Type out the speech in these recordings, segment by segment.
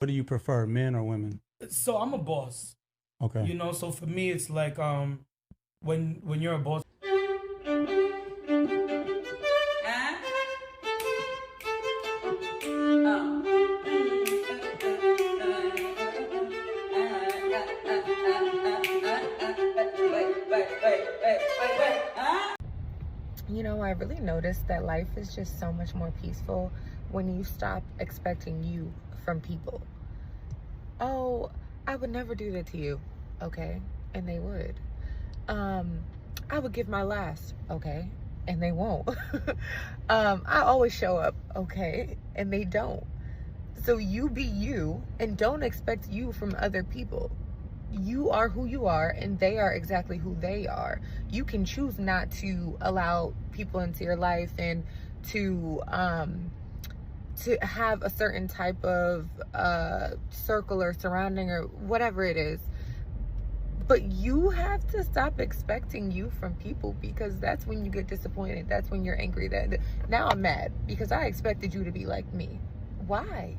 What do you prefer, men or women? So I'm a boss. Okay. You know, so for me it's like when you're a boss. You know, I really noticed that life is just so much more peaceful when you stop expecting you from people. Oh, I would never do that to you, okay? And they would. I would give my last, okay? And they won't. I always show up, okay? And they don't. So you be you and don't expect you from other people. You are who you are and they are exactly who they are. You can choose not to allow people into your life and to have a certain type of circle or surrounding or whatever it is. But you have to stop expecting you from people, because that's when you get disappointed. That's when you're angry. That now I'm mad because I expected you to be like me. Why?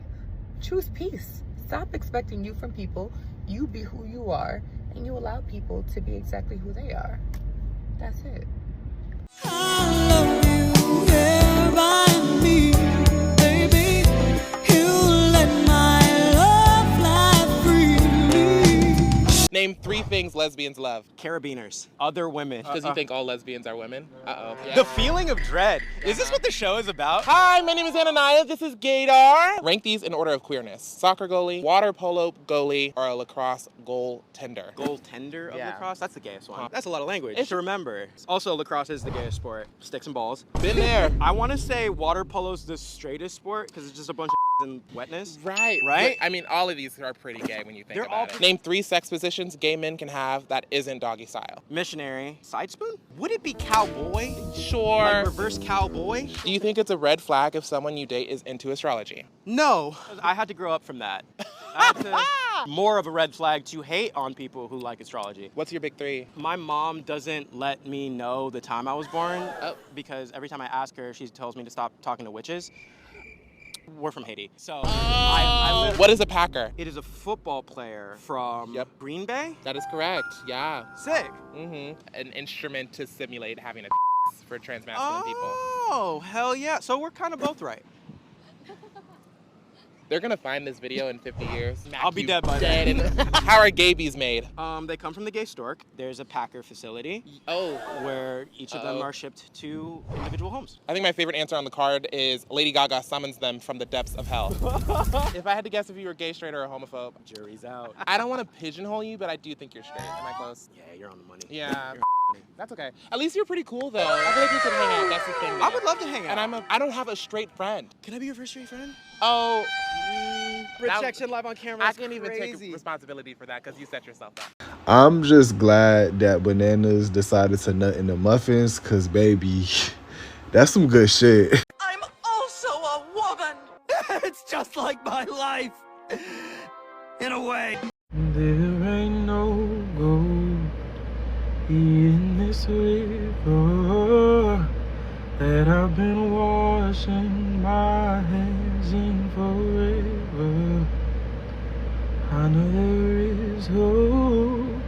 Choose peace. Stop expecting you from people. You be who you are, and you allow people to be exactly who they are. That's it. I love you, yeah, by me, baby. You let my love fly free. Name 3 things lesbians love. Carabiners, other women. Because you think all lesbians are women? Uh-oh. Yeah. The feeling of dread. Is this what the show is about? Hi, my name is Ananias. This is Gaydar. Rank these in order of queerness. Soccer goalie, water polo goalie, or a lacrosse goaltender. Goaltender of Yeah. lacrosse? That's the gayest one. That's a lot of language to remember. Also, lacrosse is the gayest sport. Sticks and balls. Been there. I want to say water polo's the straightest sport because it's just a bunch of and wetness. Right. Right? I mean, all of these are pretty gay when you think They're about all it. Name 3 sex positions gay men can have that isn't doggy style. Missionary. Side spoon? Would it be cowboy? Sure. Like reverse cowboy? Do you think it's a red flag if someone you date is into astrology? No. I had to grow up from that. I had to, more of a red flag to hate on people who like astrology. What's your big 3? My mom doesn't let me know the time I was born because every time I ask her, she tells me to stop talking to witches. We're from Haiti. So I live. What is a Packer? It is a football player from Green Bay. That is correct, yeah. Sick. Mm-hmm. An instrument to simulate having a for trans masculine people. Oh, hell yeah. So we're kind of both right. They're gonna find this video in 50 years. I'll be dead by then. And how are gay bees made? They come from the Gay Stork. There's a Packer facility. Oh. Where each of them are shipped to individual homes. I think my favorite answer on the card is Lady Gaga summons them from the depths of hell. If I had to guess if you were gay, straight, or a homophobe. Jury's out. I don't want to pigeonhole you, but I do think you're straight. Am I close? Yeah, you're on the money. Yeah. That's okay. At least you're pretty cool, though. I feel like we could hang out. That's the thing. I would love to hang out. And I don't have a straight friend. Can I be your first straight friend? Oh. Rejection live on camera. I can't even take responsibility for that because you set yourself up. I'm just glad that Bananas decided to nut in the muffins, because, baby, that's some good shit. I'm also a woman. It's just like my life, in a way. There ain't no gold in this river that I've been washing my hands in forever. I know there is hope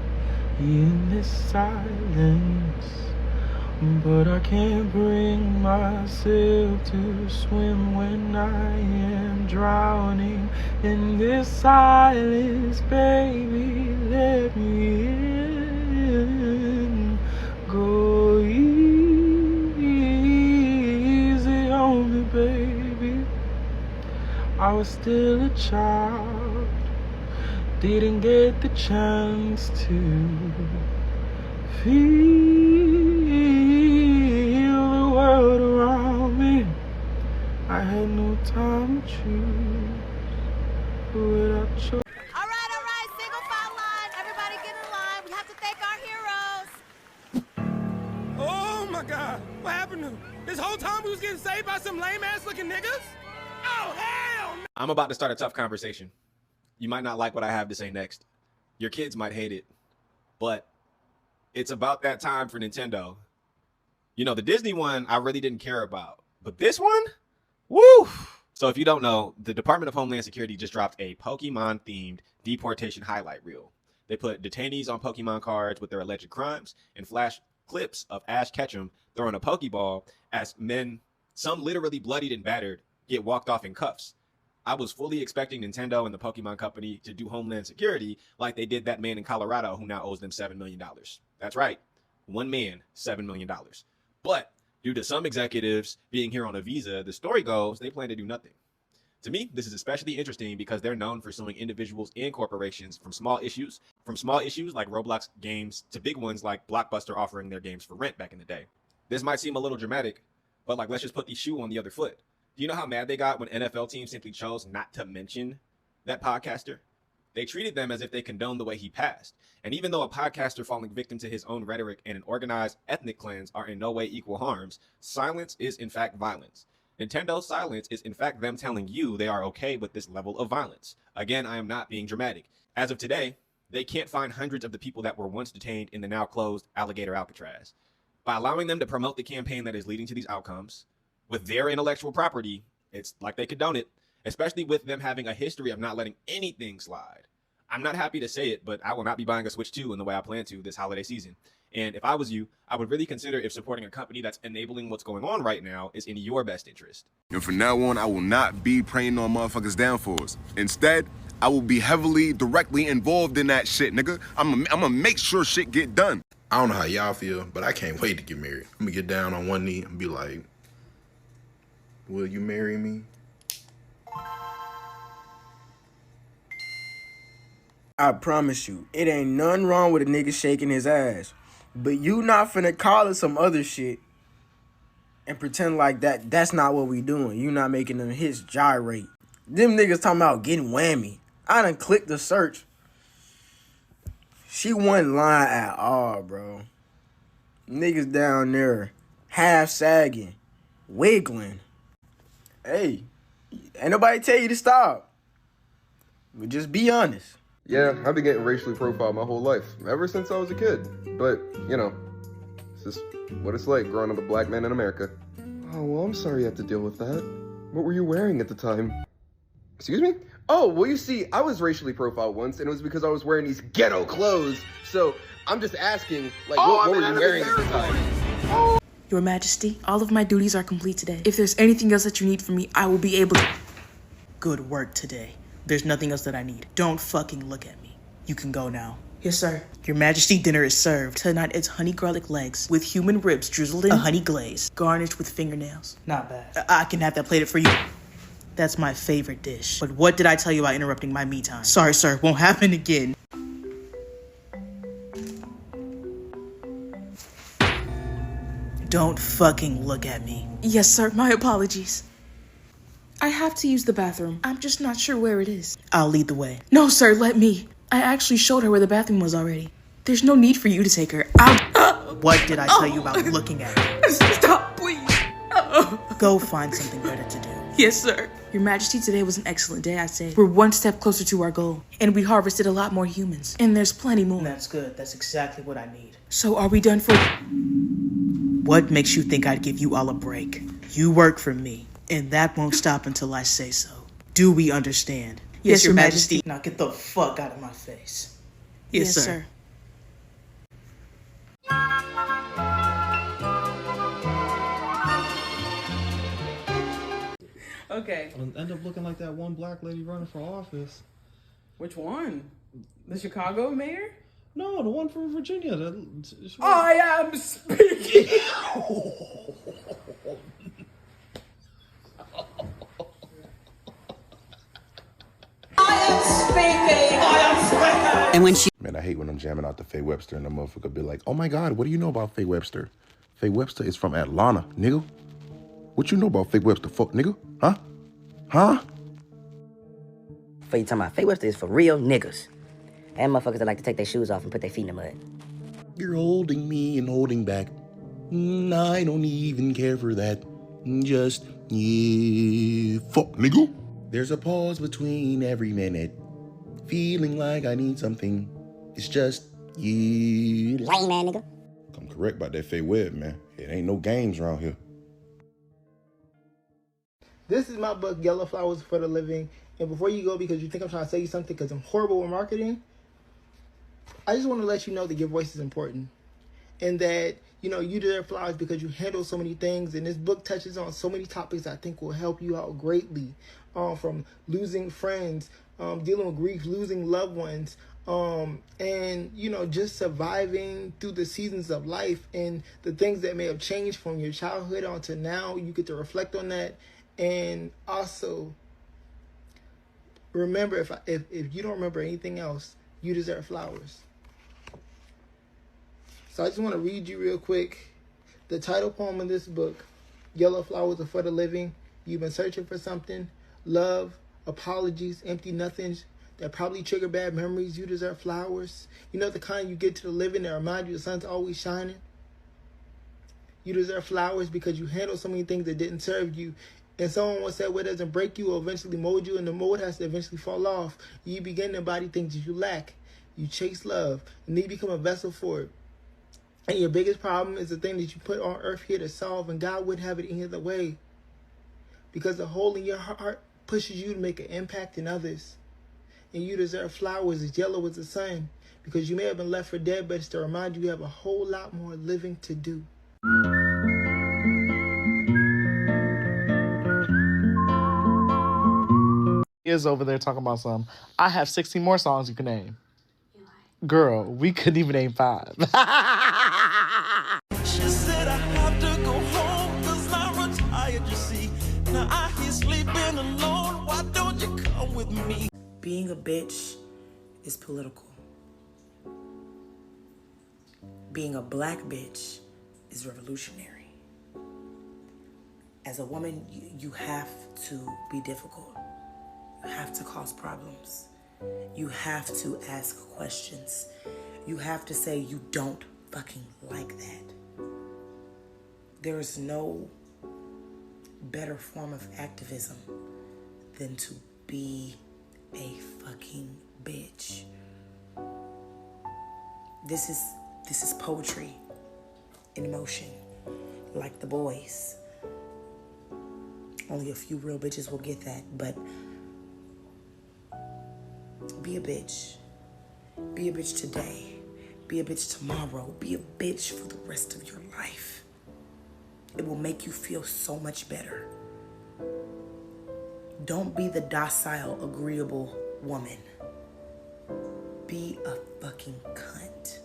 in this silence, but I can't bring myself to swim when I am drowning in this silence. Baby, let me in. Go easy on me, baby. I was still a child, didn't get the chance to feel the world around me. I had no time to choose without choice. All right, single file line. Everybody get in line. We have to thank our heroes. Oh my God, what happened to him? This whole time we was getting saved by some lame ass looking niggas? Oh hell no! I'm about to start a tough conversation. You might not like what I have to say next. Your kids might hate it, but it's about that time for Nintendo. You know, the Disney one I really didn't care about, but this one, woo! So if you don't know, the Department of Homeland Security just dropped a Pokemon-themed deportation highlight reel. They put detainees on Pokemon cards with their alleged crimes and flash clips of Ash Ketchum throwing a Pokeball as men, some literally bloodied and battered, get walked off in cuffs. I was fully expecting Nintendo and the Pokemon Company to do Homeland Security like they did that man in Colorado who now owes them $7 million. That's right. One man, $7 million. But due to some executives being here on a visa, the story goes they plan to do nothing. To me, this is especially interesting because they're known for suing individuals and corporations from small issues like Roblox games to big ones like Blockbuster offering their games for rent back in the day. This might seem a little dramatic, but like, let's just put the shoe on the other foot. Do you know how mad they got when NFL teams simply chose not to mention that podcaster? They treated them as if they condoned the way he passed. And even though a podcaster falling victim to his own rhetoric and an organized ethnic cleanse are in no way equal harms, silence is in fact violence. Nintendo's silence is in fact them telling you they are okay with this level of violence. Again, I am not being dramatic. As of today, they can't find hundreds of the people that were once detained in the now closed Alligator Alcatraz. By allowing them to promote the campaign that is leading to these outcomes, with their intellectual property, it's like they condone it, especially with them having a history of not letting anything slide. I'm not happy to say it, but I will not be buying a Switch 2 in the way I plan to this holiday season. And if I was you, I would really consider if supporting a company that's enabling what's going on right now is in your best interest. And from now on, I will not be praying on motherfuckers' downfalls. Instead, I will be directly involved in that shit, nigga. I'm gonna make sure shit get done. I don't know how y'all feel, but I can't wait to get married. I'm gonna get down on one knee and be like, will you marry me? I promise you, it ain't nothing wrong with a nigga shaking his ass. But you not finna call it some other shit and pretend like that's not what we doing. You not making them hits gyrate. Them niggas talking about getting whammy. I done clicked the search. She wasn't lying at all, bro. Niggas down there half sagging, wiggling. Hey, ain't nobody tell you to stop. But just be honest. Yeah, I've been getting racially profiled my whole life, ever since I was a kid. But, you know, it's just what it's like growing up a black man in America. Oh, well, I'm sorry you have to deal with that. What were you wearing at the time? Excuse me? Oh, well, you see, I was racially profiled once, and it was because I was wearing these ghetto clothes. So, I'm just asking, like, what were you wearing at the time? Your Majesty, all of my duties are complete today. If there's anything else that you need from me, I will be able to... Good work today. There's nothing else that I need. Don't fucking look at me. You can go now. Yes, sir. Your Majesty, dinner is served. Tonight it's honey garlic legs with human ribs drizzled in a honey glaze, garnished with fingernails. Not bad. I can have that plated for you. That's my favorite dish. But what did I tell you about interrupting my me time? Sorry, sir. Won't happen again. Don't fucking look at me. Yes, sir. My apologies. I have to use the bathroom. I'm just not sure where it is. I'll lead the way. No, sir, let me. I actually showed her where the bathroom was already. There's no need for you to take her. What did I tell you about looking at her? Stop, please. Go find something better to do. Yes, sir. Your Majesty, today was an excellent day, I say. We're one step closer to our goal, and we harvested a lot more humans. And there's plenty more. That's good. That's exactly what I need. So are we done for... What makes you think I'd give you all a break? You work for me. And that won't stop until I say so. Do we understand? Yes, Your Majesty. Now get the fuck out of my face. Yes, sir. Okay. It'll end up looking like that one black lady running for office. Which one? The Chicago mayor? No, the one from Virginia. I am speaking. And when she... Man, I hate when I'm jamming out to Faye Webster and the motherfucker be like, oh my God, what do you know about Faye Webster? Faye Webster is from Atlanta, nigga. What you know about Faye Webster, fuck, nigga? Huh? Huh? What you talking about? Faye Webster is for real niggas. And motherfuckers that like to take their shoes off and put their feet in the mud. You're holding me and holding back. I don't even care for that. Just, yeah, fuck, nigga. There's a pause between every minute. Feeling like I need something. It's just, yeah. Lame man, nigga. I'm correct about that Faye Web, man. It ain't no games around here. This is my book, Yellow Flowers for the Living. And before you go, because you think I'm trying to say you something because I'm horrible with marketing, I just want to let you know that your voice is important. And that, you know, you deserve flowers because you handle so many things. And this book touches on so many topics I think will help you out greatly. From losing friends, dealing with grief, losing loved ones, and, you know, just surviving through the seasons of life and the things that may have changed from your childhood on to now. You get to reflect on that. And also, remember, if you don't remember anything else, you deserve flowers. So I just want to read you real quick the title poem in this book, Yellow Flowers Are for the Living. You've been searching for something. Love, apologies, empty nothings that probably trigger bad memories. You deserve flowers. You know, the kind you get to the living that remind you the sun's always shining. You deserve flowers because you handle so many things that didn't serve you. And someone once said, what doesn't break you will eventually mold you, and the mold has to eventually fall off. You begin to embody things that you lack. You chase love, and then you become a vessel for it. And your biggest problem is the thing that you put on earth here to solve, and God wouldn't have it any other way. Because the hole in your heart pushes you to make an impact in others. And you deserve flowers as yellow as the sun, because you may have been left for dead, but it's to remind you have a whole lot more living to do. Is over there talking about some. I have 16 more songs you can name. Girl, we couldn't even name 5. She said I have to go home because I'm retired, you see. Now I hear sleeping alone. Why don't you come with me? Being a bitch is political. Being a black bitch is revolutionary. As a woman, you have to be difficult. You have to cause problems. You have to ask questions. You have to say you don't fucking like that. There is no better form of activism than to be a fucking bitch. This is poetry in motion, like The Boys. Only a few real bitches will get that, but be a bitch. Be a bitch today. Be a bitch tomorrow. Be a bitch for the rest of your life. It will make you feel so much better. Don't be the docile, agreeable woman. Be a fucking cunt.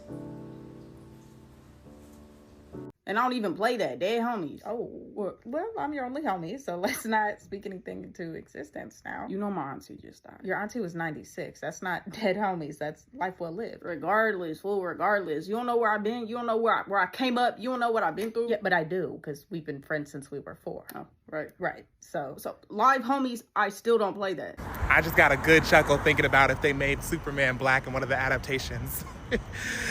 And I don't even play that. Dead homies. Oh, well, I'm your only homie, so let's not speak anything into existence now. You know my auntie just died. Your auntie was 96. That's not dead homies. That's life well lived. Regardless, regardless. You don't know where I've been. You don't know where I came up. You don't know what I've been through. Yeah, but I do, because we've been friends since we were 4. Oh, right. Right. So live homies, I still don't play that. I just got a good chuckle thinking about if they made Superman black in one of the adaptations.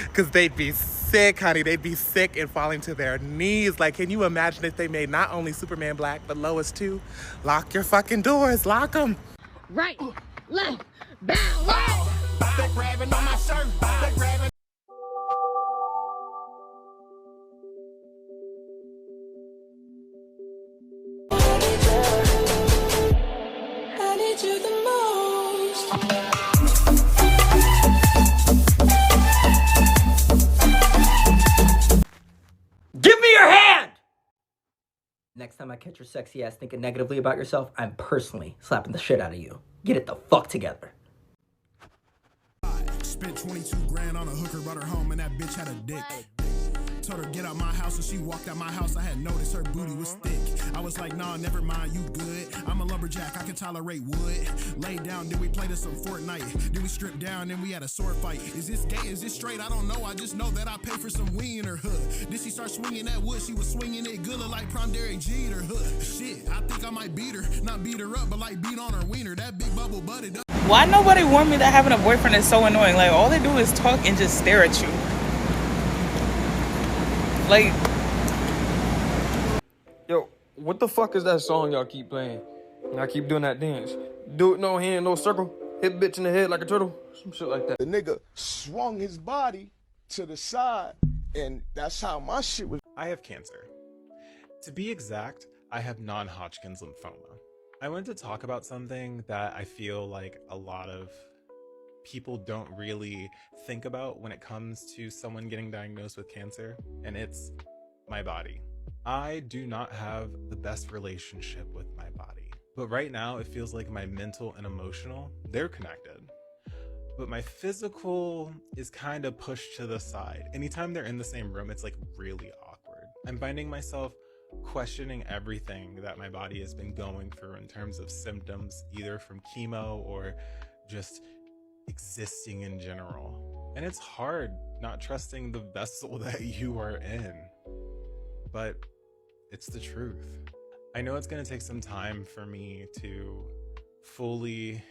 Because they'd be sick, honey. They'd be sick and falling to their knees. Like, can you imagine if they made not only Superman black, but Lois too? Lock your fucking doors. Lock them. Right, left, back, right. They're grabbing on my shirt. They're grabbing. I need you the most. Give me your hand! Next time I catch your sexy ass thinking negatively about yourself, I'm personally slapping the shit out of you. Get it the fuck together. Spent 22 grand on a hooker, brought her home, and that bitch had a dick. Told her get out my house, and she walked out my house. I had noticed her booty was thick. I was like, nah, never mind, you good. I'm a lumberjack, I can tolerate wood. Lay down, then we played us some Fortnite. Then we stripped down, then we had a sword fight. Is this gay, is this straight? I don't know, I just know that I paid for some weed in her hood. Then she start swinging that wood, she was swinging it good, look like prom Derek G in her hood. Shit, I think I might beat her. Not beat her up, but like beat on her wiener. That big bubble butted up. Why nobody warned me that having a boyfriend is so annoying? Like, all they do is talk and just stare at you. Like, yo, what the fuck is that song y'all keep playing? And I keep doing that dance. Do it, no hand, no circle. Hit bitch in the head like a turtle. Some shit like that. The nigga swung his body to the side, and that's how my shit was. I have cancer. To be exact, I have non-Hodgkin's lymphoma. I wanted to talk about something that I feel like a lot of people don't really think about when it comes to someone getting diagnosed with cancer, and it's my body. I do not have the best relationship with my body, but right now it feels like my mental and emotional, they're connected. But my physical is kind of pushed to the side. Anytime they're in the same room, it's like really awkward. I'm finding myself questioning everything that my body has been going through in terms of symptoms, either from chemo or just existing in general. And it's hard not trusting the vessel that you are in, but it's the truth. I know it's going to take some time for me to fully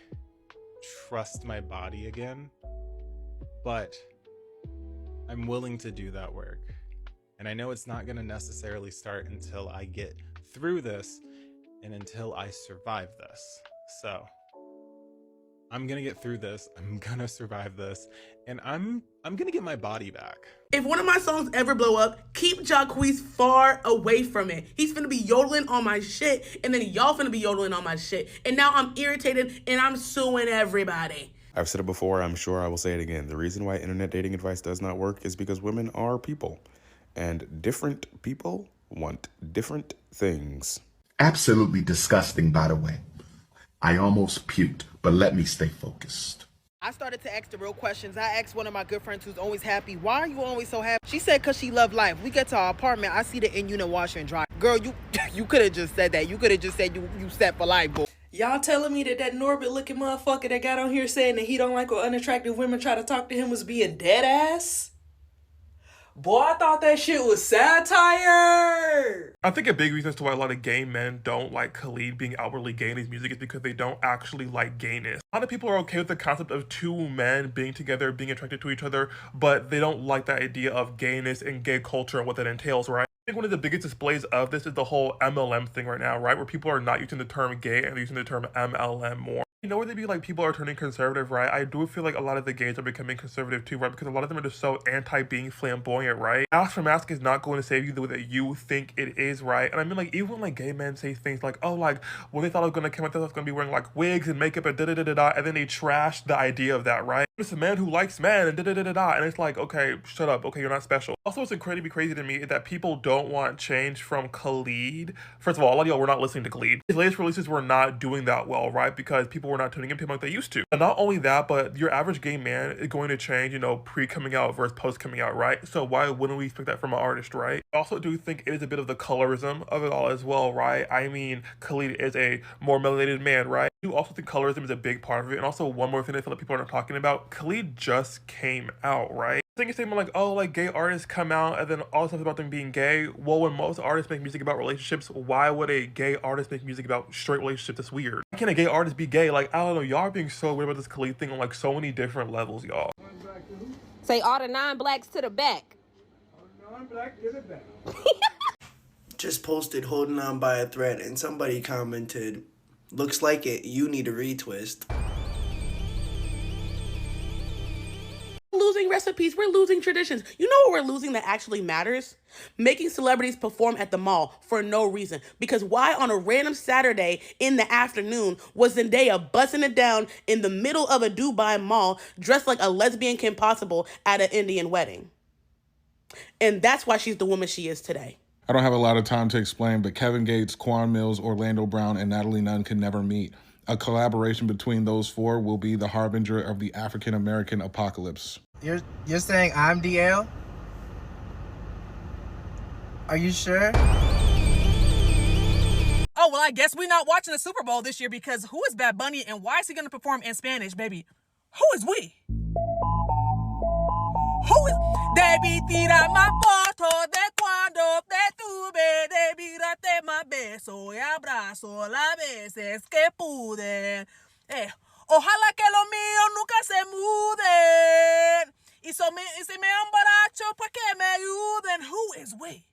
trust my body again, but I'm willing to do that work. And I know it's not going to necessarily start until I get through this and until I survive this. So I'm going to get through this. I'm going to survive this. And I'm going to get my body back. If one of my songs ever blow up, keep Jacquees far away from it. He's finna be yodeling on my shit, and then y'all finna be yodeling on my shit. And now I'm irritated, and I'm suing everybody. I've said it before, I'm sure I will say it again. The reason why internet dating advice does not work is because women are people. And different people want different things. Absolutely disgusting, by the way. I almost puked, but let me stay focused. I started to ask the real questions. I asked one of my good friends who's always happy, why are you always so happy? She said, because she loved life. We get to our apartment, I see the in-unit washer and dryer. Girl, you could have just said that. You could have just said you set for life, boy. Y'all telling me that Norbit looking motherfucker that got on here saying that he don't like when unattractive women try to talk to him was being dead ass? Boy, I thought that shit was satire. I think a big reason as to why a lot of gay men don't like Khalid being outwardly gay in his music is because they don't actually like gayness. A lot of people are okay with the concept of two men being together, being attracted to each other, but they don't like the idea of gayness and gay culture and what that entails, right? I think one of the biggest displays of this is the whole MLM thing right now, right? Where people are not using the term gay and they're using the term MLM more. You know where they be like people are turning conservative, right? I do feel like a lot of the gays are becoming conservative too, right? Because a lot of them are just so anti-being flamboyant, right? Mask for mask is not going to save you the way that you think it is, right? And I mean, like, even when like gay men say things like, oh, like, well, they thought I was gonna come out, I was gonna be wearing like wigs and makeup and da-da-da-da-da, and then they trash the idea of that, right? It's a man who likes men and da-da-da-da-da, and it's like, okay, shut up, okay, you're not special. Also, what's incredibly crazy to me is that people don't want change from Khalid. First of all, a lot of y'all were not listening to Khalid. His latest releases were not doing that well, right? Because people were not tuning into him like they used to. And not only that, but your average gay man is going to change, you know, pre-coming out versus post-coming out, right? So why wouldn't we expect that from an artist, right? I also do think it is a bit of the colorism of it all as well, right? I mean, Khalid is a more melanated man, right? I do also think colorism is a big part of it. And also one more thing I feel like people are not talking about, Khalid just came out, right? I think it's saying like, oh, like gay artists come out and then all the stuff about them being gay. Well, when most artists make music about relationships, why would a gay artist make music about straight relationships? That's weird. Why can't a gay artist be gay? Like, I don't know, y'all are being so weird about this Khalid thing on like so many different levels, y'all. Say all the non-blacks to the back. Non-black to the back. Just posted holding on by a thread and somebody commented, looks like it, you need a retwist. Losing recipes, we're losing traditions. You know what we're losing that actually matters? Making celebrities perform at the mall for no reason. Because why on a random Saturday in the afternoon was Zendaya busting it down in the middle of a Dubai mall dressed like a lesbian Kim Possible at an Indian wedding? And that's why she's the woman she is today. I don't have a lot of time to explain, but Kevin Gates, Quan Mills, Orlando Brown, and Natalie Nunn can never meet. A collaboration between those four will be the harbinger of the African-American apocalypse. You're saying I'm DL? Are you sure? Oh, well, I guess we're not watching the Super Bowl this year because who is Bad Bunny and why is he going to perform in Spanish, baby? Who is we? Who is... Debi tira más fotos de cuando te tuve, debi darte más beso y abrazo las veces que pude. Ojalá que los míos nunca se muden. Y si me embaracho, pues que me ayuden. Who is we?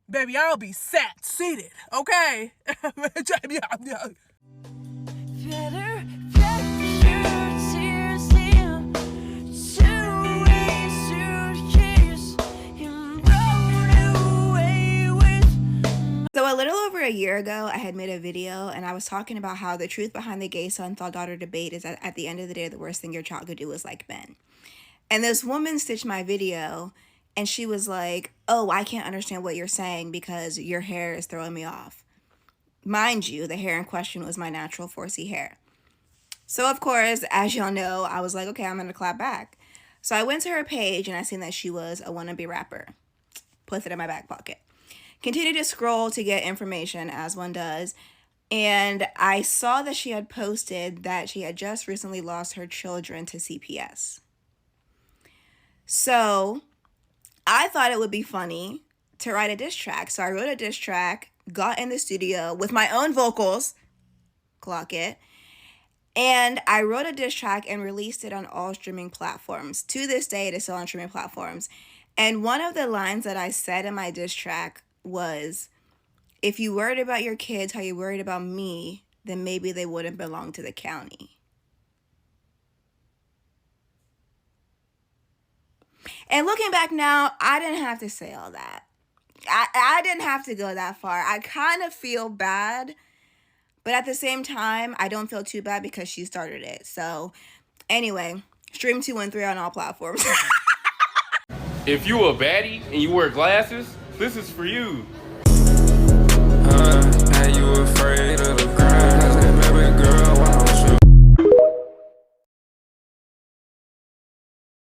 Baby, I'll be seated, okay? So a little over a year year ago, I had made a video and I was talking about how the truth behind the gay son-daughter debate is that at the end of the day, the worst thing your child could do is like men. And this woman stitched my video and she was like, oh, I can't understand what you're saying because your hair is throwing me off. Mind you, the hair in question was my natural 4C hair. So of course, as y'all know, I was like, okay, I'm going to clap back. So I went to her page and I seen that she was a wannabe rapper. Put it in my back pocket. Continue to scroll to get information, as one does. And I saw that she had posted that she had just recently lost her children to CPS. So I thought it would be funny to write a diss track. So I wrote a diss track, got in the studio with my own vocals, clock it, and I wrote a diss track and released it on all streaming platforms. To this day, it is still on streaming platforms. And one of the lines that I said in my diss track was, if you worried about your kids how you worried about me, then maybe they wouldn't belong to the county. And looking back now, I didn't have to say all that. I didn't have to go that far. I kind of feel bad, but at the same time, I don't feel too bad because she started it. So anyway, stream 2 and 3 on all platforms. If you a baddie and you wear glasses, this is for you.